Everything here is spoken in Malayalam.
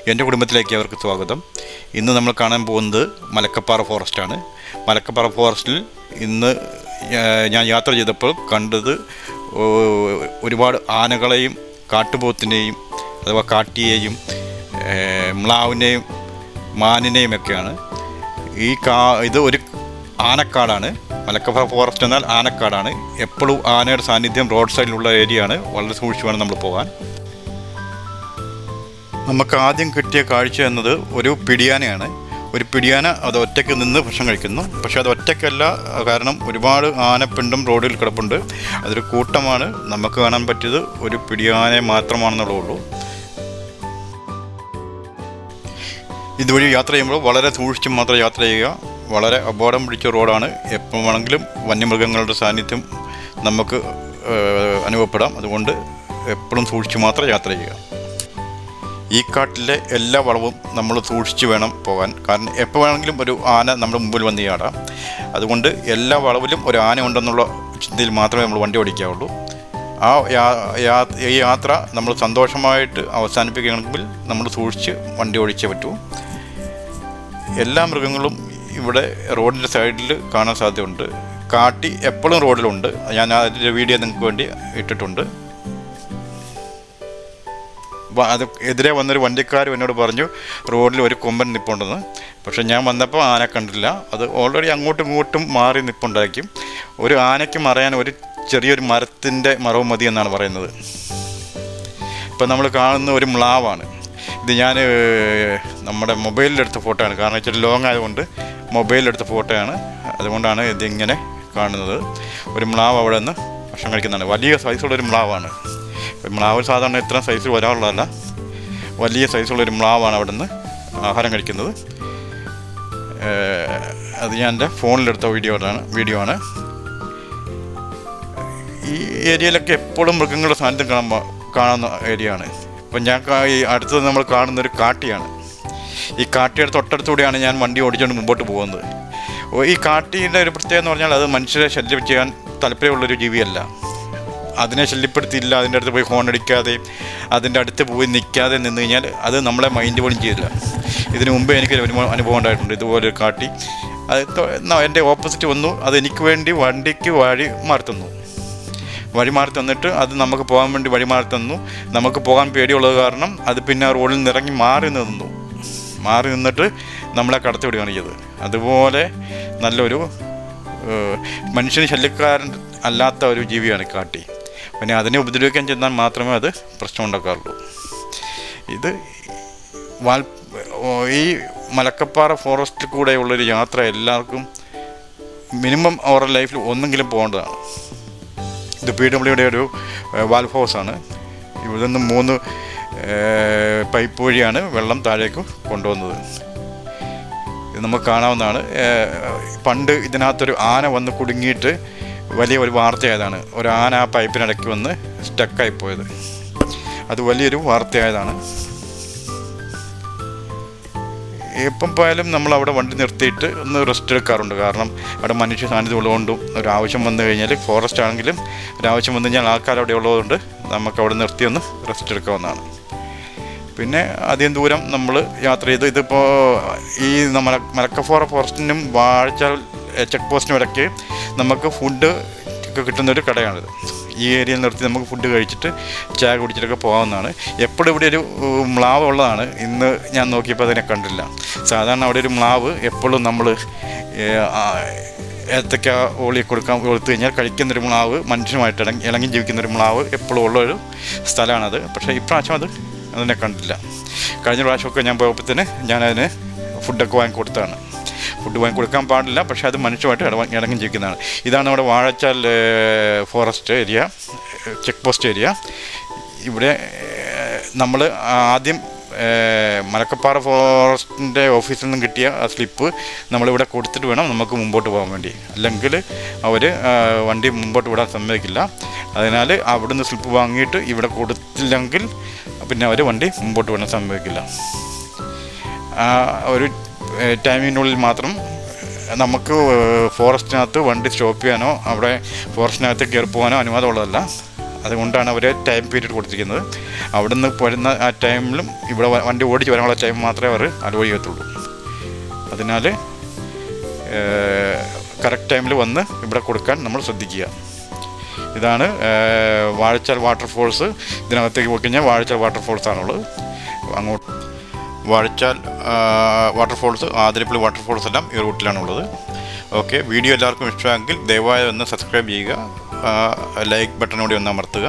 എൻ്റെ കുടുംബത്തിലേക്ക് അവർക്ക് സ്വാഗതം. ഇന്ന് നമ്മൾ കാണാൻ പോകുന്നത് മലക്കപ്പാറ ഫോറസ്റ്റാണ്. മലക്കപ്പാറ ഫോറസ്റ്റിൽ ഇന്ന് ഞാൻ യാത്ര ചെയ്തപ്പോൾ കണ്ടത് ഒരുപാട് ആനകളെയും കാട്ടുപോത്തിനെയും അഥവാ കാട്ടിയെയും മ്ലാവിനെയും മാനിനെയും ഒക്കെയാണ്. ഇത് ഒരു ആനക്കാടാണ്. മലക്കപ്പാറ ഫോറസ്റ്റ് എന്നാൽ ആനക്കാടാണ്. എപ്പോഴും ആനയുടെ സാന്നിധ്യം റോഡ് സൈഡിലുള്ള ഏരിയയാണ്. വളരെ സൂക്ഷിച്ച് വേണം നമ്മൾ പോകാൻ. നമുക്ക് ആദ്യം കിട്ടിയ കാഴ്ച എന്നത് ഒരു പിടിയാനയാണ്. ഒരു പിടിയാന അത് ഒറ്റയ്ക്ക് നിന്ന് ഭക്ഷണം കഴിക്കുന്നു. പക്ഷേ അത് ഒറ്റയ്ക്കല്ല, കാരണം ഒരുപാട് ആനപ്പിണ്ടം റോഡിൽ കിടപ്പുണ്ട്. അതൊരു കൂട്ടമാണ്. നമുക്ക് കാണാൻ പറ്റിയത് ഒരു പിടിയാനെ മാത്രമാണെന്നുള്ളൂ. ഇതുവഴി യാത്ര ചെയ്യുമ്പോൾ വളരെ സൂക്ഷിച്ച് മാത്രം യാത്ര ചെയ്യുക. വളരെ അപകടം പിടിച്ച റോഡാണ്. എപ്പോൾ വേണമെങ്കിലും വന്യമൃഗങ്ങളുടെ സാന്നിധ്യം നമുക്ക് അനുഭവപ്പെടാം. അതുകൊണ്ട് എപ്പോഴും സൂക്ഷിച്ച് മാത്രം യാത്ര ചെയ്യുക. ഈ കാട്ടിലെ എല്ലാ വളവും നമ്മൾ സൂക്ഷിച്ച് വേണം പോകാൻ. കാരണം എപ്പോൾ വേണമെങ്കിലും ഒരു ആന നമ്മുടെ മുമ്പിൽ വന്ന് ചാടാം. അതുകൊണ്ട് എല്ലാ വളവിലും ഒരു ആന ഉണ്ടെന്നുള്ള ചിന്തയിൽ മാത്രമേ നമ്മൾ വണ്ടി ഓടിക്കാവുള്ളൂ. ഈ യാത്ര നമ്മൾ സന്തോഷമായിട്ട് അവസാനിപ്പിക്കുകയാണെങ്കിൽ നമ്മൾ സൂക്ഷിച്ച് വണ്ടി ഓടിച്ചേ പറ്റൂ. എല്ലാ മൃഗങ്ങളും ഇവിടെ റോഡിൻ്റെ സൈഡിൽ കാണാൻ സാധ്യതയുണ്ട്. കാട്ടി എപ്പോഴും റോഡിലുണ്ട്. ഞാൻ അതിൻ്റെ വീഡിയോ നിങ്ങൾക്ക് വേണ്ടി ഇട്ടിട്ടുണ്ട്. അത് എതിരെ വന്നൊരു വണ്ടിക്കാരും എന്നോട് പറഞ്ഞു റോഡിൽ ഒരു കൊമ്പൻ നിൽപ്പുണ്ടെന്ന്. പക്ഷേ ഞാൻ വന്നപ്പോൾ ആന കണ്ടില്ല. അത് ഓൾറെഡി അങ്ങോട്ടും ഇങ്ങോട്ടും മാറി നിൽപ്പുണ്ടായിരിക്കും. ഒരു ആനയ്ക്ക് മറയാൻ ഒരു ചെറിയൊരു മരത്തിൻ്റെ മറവ് മതി എന്നാണ് പറയുന്നത്. ഇപ്പം നമ്മൾ കാണുന്ന ഒരു മ്ലാവാണ്. ഇത് ഞാൻ നമ്മുടെ മൊബൈലിലെടുത്ത ഫോട്ടോയാണ്. കാരണം ഇച്ചിരി ലോങ് ആയതുകൊണ്ട് മൊബൈലിലെടുത്ത ഫോട്ടോയാണ്. അതുകൊണ്ടാണ് ഇതിങ്ങനെ കാണുന്നത്. ഒരു മ്ലാവ് അവിടെ നിന്ന് ഭക്ഷണം കഴിക്കുന്നതാണ്. വലിയ സൈസുള്ളൊരു മ്ലാവാണ്. മ്ലാവ് സാധാരണ ഇത്ര സൈസിൽ വരാറുള്ളതല്ല. വലിയ സൈസുള്ളൊരു മ്ലാവാണ് അവിടെ നിന്ന് ആഹാരം കഴിക്കുന്നത്. അത് ഞാൻ എൻ്റെ ഫോണിലെടുത്ത വീഡിയോ ആണ്. ഈ ഏരിയയിലൊക്കെ എപ്പോഴും മൃഗങ്ങളുടെ സാന്നിധ്യം കാണുന്ന ഏരിയ ആണ്. ഇപ്പം ഞാൻ ഈ അടുത്തത് നമ്മൾ കാണുന്നൊരു കാട്ടിയാണ്. ഈ കാട്ടിയുടെ തൊട്ടടുത്തൂടെയാണ് ഞാൻ വണ്ടി ഓടിച്ചുകൊണ്ട് മുമ്പോട്ട് പോകുന്നത്. ഈ കാട്ടിയുടെ ഒരു പ്രത്യേകത എന്ന് പറഞ്ഞാൽ അത് മനുഷ്യരെ ശല്യം ചെയ്യാൻ താല്പര്യമുള്ളൊരു ജീവിയല്ല. അതിനെ ശല്യപ്പെടുത്തിയില്ല. അതിൻ്റെ അടുത്ത് പോയി ഹോൺ അടിക്കാതെ അതിൻ്റെ അടുത്ത് പോയി നിൽക്കാതെ നിന്ന് കഴിഞ്ഞാൽ അത് നമ്മളെ മൈൻഡ് പോലും ചെയ്യില്ല. ഇതിനു മുമ്പേ എനിക്കൊരു അനുഭവം ഉണ്ടായിട്ടുണ്ട്. ഇതുപോലൊരു കാട്ടി അത് എൻ്റെ ഓപ്പോസിറ്റ് വന്നു. അതെനിക്ക് വേണ്ടി വണ്ടിക്ക് വഴി മാറി തന്നിട്ട് അത് നമുക്ക് പോകാൻ വേണ്ടി വഴി മാറി തന്നു. നമുക്ക് പോകാൻ പേടിയുള്ളത് കാരണം അത് പിന്നെ റോഡിൽ നിന്ന് ഇറങ്ങി മാറി നിന്നിട്ട് നമ്മളെ കടത്തി വിടുകയാണ് ചെയ്തത്. അതുപോലെ നല്ലൊരു മനുഷ്യന് ശല്യക്കാരൻ അല്ലാത്ത ഒരു ജീവിയാണ് കാട്ടി. പിന്നെ അതിനെ ഉപദ്രവിക്കാൻ ചെന്നാൽ മാത്രമേ അത് പ്രശ്നം ഉണ്ടാക്കാറുള്ളൂ. ഇത് ഈ മലക്കപ്പാറ ഫോറസ്റ്റിൽ കൂടെയുള്ളൊരു യാത്ര എല്ലാവർക്കും മിനിമം അവരുടെ ലൈഫിൽ ഒന്നെങ്കിലും പോകേണ്ടതാണ്. ഇത് PWD ഒരു വാൽവ് ഹൗസാണ്. ഇവിടെ നിന്ന് 3 പൈപ്പ് വഴിയാണ് വെള്ളം താഴേക്ക് കൊണ്ടുവന്നത്. ഇത് നമുക്ക് കാണാവുന്നതാണ്. പണ്ട് ഇതിനകത്തൊരു ആന വന്ന് കുടുങ്ങിയിട്ട് വലിയ ഒരു വാർത്തയായതാണ്. ഒരു ആന ആ പൈപ്പിനിടയ്ക്ക് വന്ന് സ്റ്റക്കായിപ്പോയത്. അത് വലിയൊരു വാർത്തയായതാണ്. എപ്പം പോയാലും നമ്മൾ അവിടെ വണ്ടി നിർത്തിയിട്ട് ഒന്ന് റെസ്റ്റ് എടുക്കാറുണ്ട്. കാരണം അവിടെ മനുഷ്യ സാന്നിധ്യം ഉള്ളതുകൊണ്ടും ഒരാവശ്യം വന്നു കഴിഞ്ഞാൽ ഫോറസ്റ്റ് ആണെങ്കിലും ഒരാവശ്യം വന്നു കഴിഞ്ഞാൽ ആൾക്കാർ അവിടെ ഉള്ളതുകൊണ്ട് നമുക്ക് അവിടെ നിർത്തി ഒന്ന് റെസ്റ്റ് എടുക്കാവുന്നതാണ്. പിന്നെ അധികം ദൂരം നമ്മൾ യാത്ര ചെയ്ത് ഇതിപ്പോൾ ഈ മലക്കപ്പാറ ഫോറസ്റ്റിനും വാഴച്ചാൽ ചെക്ക് പോസ്റ്റിനും ഇടയ്ക്ക് നമുക്ക് ഫുഡ് ഒക്കെ കിട്ടുന്നൊരു കടയാണിത്. ഈ ഏരിയയിൽ നിർത്തി നമുക്ക് ഫുഡ് കഴിച്ചിട്ട് ചായ കുടിച്ചിട്ടൊക്കെ പോകാവുന്നതാണ്. എപ്പോഴും ഇവിടെ ഒരു മ്ലാവ് ഉള്ളതാണ്. ഇന്ന് ഞാൻ നോക്കിയപ്പോൾ അതിനെ കണ്ടില്ല. സാധാരണ അവിടെ ഒരു മ്ലാവ് എപ്പോഴും നമ്മൾ ഏത്തക്ക കൊടുത്തു കഴിഞ്ഞാൽ കഴിക്കുന്നൊരു മ്ലാവ്, മനുഷ്യനുമായിട്ട് ഇണങ്ങി ജീവിക്കുന്നൊരു മ്ലാവ് എപ്പോഴും ഉള്ളൊരു സ്ഥലമാണത്. പക്ഷേ ഇപ്രാവശ്യം അതിനെ കണ്ടില്ല. കഴിഞ്ഞ പ്രാവശ്യമൊക്കെ ഞാൻ പോയപ്പോഴത്തേന് ഞാനതിന് ഫുഡൊക്കെ വാങ്ങിക്കൊടുത്താണ്. ഫുഡ് വാങ്ങിക്കൊടുക്കാൻ പാടില്ല, പക്ഷേ അത് മനുഷ്യമായിട്ട് ഇണങ്ങി ജീവിക്കുന്നതാണ്. ഇതാണ് നമ്മുടെ Vazhachal forest area, check post area. ഇവിടെ നമ്മൾ ആദ്യം മലക്കപ്പാറ ഫോറസ്റ്റിൻ്റെ ഓഫീസിൽ നിന്നും കിട്ടിയ ആ സ്ലിപ്പ് നമ്മളിവിടെ കൊടുത്തിട്ട് വേണം നമുക്ക് മുമ്പോട്ട് പോകാൻ വേണ്ടി. അല്ലെങ്കിൽ അവർ വണ്ടി മുമ്പോട്ട് വിടാൻ സമ്മതിക്കില്ല. അതിനാൽ അവിടുന്ന് സ്ലിപ്പ് വാങ്ങിയിട്ട് ഇവിടെ കൊടുത്തില്ലെങ്കിൽ പിന്നെ അവർ വണ്ടി മുമ്പോട്ട് വിടാൻ സമ്മതിക്കില്ല. ഒരു ടൈമിനുള്ളിൽ മാത്രം നമുക്ക് ഫോറസ്റ്റിനകത്ത് വണ്ടി സ്റ്റോപ്പ് ചെയ്യാനോ അവിടെ ഫോറസ്റ്റിനകത്ത് കയറി പോകാനോ അനുവാദമുള്ളതല്ല. അതുകൊണ്ടാണ് അവർ ടൈം പീരീഡ് കൊടുത്തിരിക്കുന്നത്. അവിടെ നിന്ന് വരുന്ന ആ ടൈമിലും ഇവിടെ വണ്ടി ഓടിച്ച് വരാനുള്ള ടൈം മാത്രമേ അവർ അലോ ചെയ്യത്തുള്ളൂ. അതിനാൽ കറക്റ്റ് ടൈമിൽ വന്ന് ഇവിടെ കൊടുക്കാൻ നമ്മൾ ശ്രദ്ധിക്കുക. ഇതാണ് വാഴച്ചാൽ വാട്ടർഫോൾസ്. ഇതിനകത്തേക്ക് പോയി കഴിഞ്ഞാൽ വാഴച്ചാൽ വാട്ടർഫോൾസാണുള്ളത്. അങ്ങോട്ട് വാഴച്ചാൽ വാട്ടർഫോൾസ്, ആതിരപ്പള്ളി വാട്ടർഫോൾസ് എല്ലാം ഈ റൂട്ടിലാണുള്ളത്. ഓക്കെ, വീഡിയോ എല്ലാവർക്കും ഇഷ്ടമെങ്കിൽ ദയവായി ഒന്ന് സബ്സ്ക്രൈബ് ചെയ്യുക, ലൈക്ക് ബട്ടൺ കൂടി ഒന്ന് അമർത്തുക.